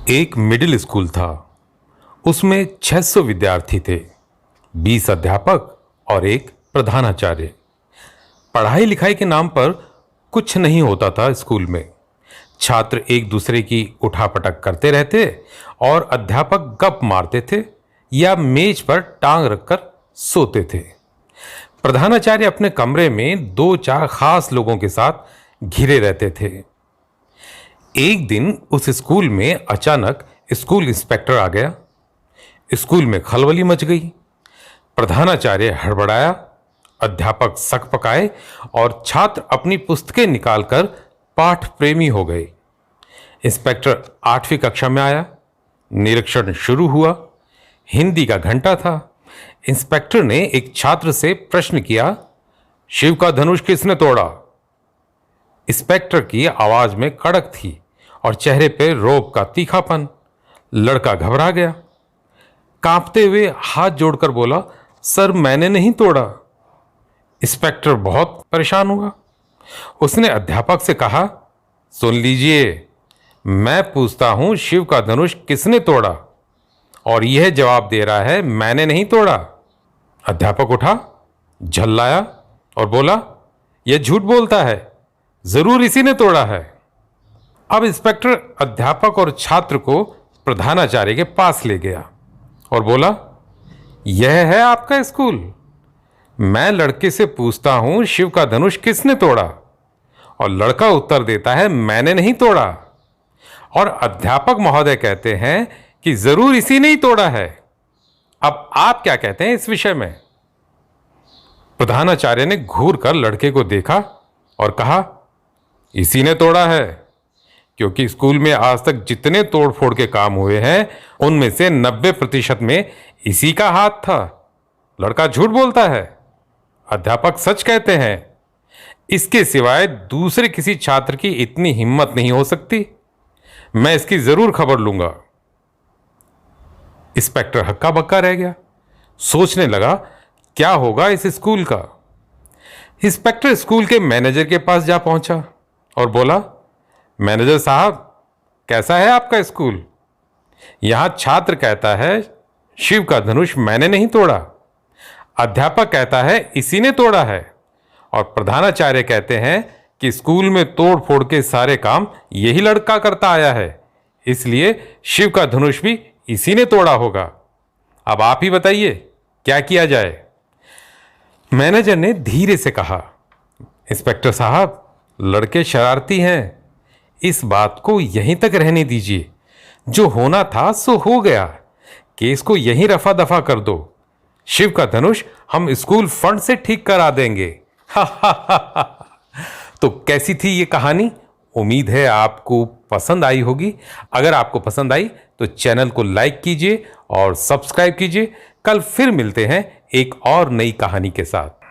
एक middle school था। उसमें 600 विद्यार्थी थे, 20 अध्यापक और एक प्रधानाचार्य। पढ़ाई लिखाई के नाम पर कुछ नहीं होता था स्कूल में। छात्र एक दूसरे की उठापटक करते रहते और अध्यापक गप मारते थे या मेज पर टांग रखकर सोते थे। प्रधानाचार्य अपने कमरे में दो चार खास लोगों के साथ घिरे रहते थे। एक दिन उस स्कूल में अचानक स्कूल इंस्पेक्टर आ गया। स्कूल में खलबली मच गई। प्रधानाचार्य हड़बड़ाया, अध्यापक सकपकाए और छात्र अपनी पुस्तकें निकालकर पाठ प्रेमी हो गए। इंस्पेक्टर 8वीं कक्षा में आया। निरीक्षण शुरू हुआ। हिंदी का घंटा था। इंस्पेक्टर ने एक छात्र से प्रश्न किया, शिव का धनुष किसने तोड़ा? इंस्पेक्टर की आवाज में कड़क थी और चेहरे पे रोब का तीखापन। लड़का घबरा गया। कांपते हुए हाथ जोड़कर बोला, सर मैंने नहीं तोड़ा। इंस्पेक्टर बहुत परेशान हुआ। उसने अध्यापक से कहा, सुन लीजिए, मैं पूछता हूं शिव का धनुष किसने तोड़ा, और यह जवाब दे रहा है मैंने नहीं तोड़ा। अध्यापक उठा, झल्लाया और बोला, यह झूठ बोलता है, जरूर इसी ने तोड़ा है। अब इंस्पेक्टर अध्यापक और छात्र को प्रधानाचार्य के पास ले गया और बोला, यह है आपका स्कूल? मैं लड़के से पूछता हूं शिव का धनुष किसने तोड़ा, और लड़का उत्तर देता है मैंने नहीं तोड़ा, और अध्यापक महोदय कहते हैं कि जरूर इसी ने ही तोड़ा है। अब आप क्या कहते हैं इस विषय में? प्रधानाचार्य ने घूर कर लड़के को देखा और कहा, इसी ने तोड़ा है, क्योंकि स्कूल में आज तक जितने तोड़फोड़ के काम हुए हैं उनमें से 90% में इसी का हाथ था। लड़का झूठ बोलता है, अध्यापक सच कहते हैं। इसके सिवाय दूसरे किसी छात्र की इतनी हिम्मत नहीं हो सकती। मैं इसकी जरूर खबर लूंगा। इंस्पेक्टर हक्का बक्का रह गया। सोचने लगा क्या होगा इस स्कूल का। इंस्पेक्टर स्कूल के मैनेजर के पास जा पहुंचा और बोला, मैनेजर साहब, कैसा है आपका स्कूल? यहां छात्र कहता है शिव का धनुष मैंने नहीं तोड़ा, अध्यापक कहता है इसी ने तोड़ा है, और प्रधानाचार्य कहते हैं कि स्कूल में तोड़ फोड़ के सारे काम यही लड़का करता आया है, इसलिए शिव का धनुष भी इसी ने तोड़ा होगा। अब आप ही बताइए क्या किया जाए? मैनेजर ने धीरे से कहा, इंस्पेक्टर साहब, लड़के शरारती हैं, इस बात को यहीं तक रहने दीजिए। जो होना था सो हो गया। केस को यहीं रफा दफा कर दो। शिव का धनुष हम स्कूल फंड से ठीक करा देंगे। तो कैसी थी ये कहानी? उम्मीद है आपको पसंद आई होगी। अगर आपको पसंद आई तो चैनल को लाइक कीजिए और सब्सक्राइब कीजिए। कल फिर मिलते हैं एक और नई कहानी के साथ।